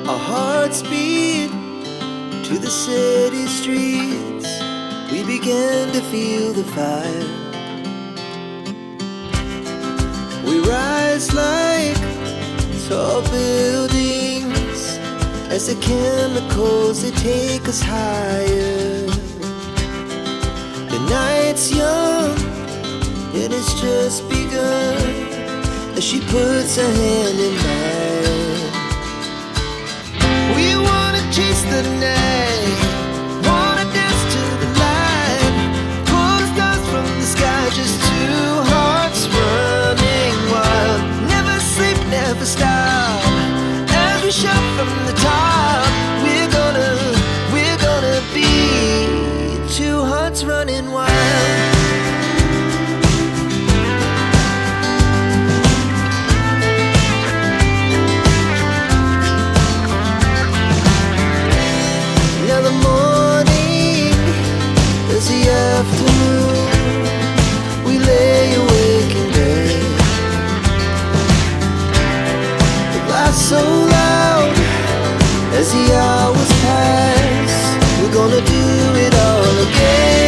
Our hearts beat to the city streets. We began to feel the fire. We rise like tall buildings as the chemicals, they take us higher. The night's young and it's just begun as she puts her hand in mine. We wanna chase the night, wanna dance to the light, pull the stars from the sky, just two hearts running wild. Never sleep, never stop, as we shout from the top. We're gonna be two hearts running wild. Now the morning is the afternoon. We lay awake in bed. The laughs so loud as the hours pass. We're gonna do it all again.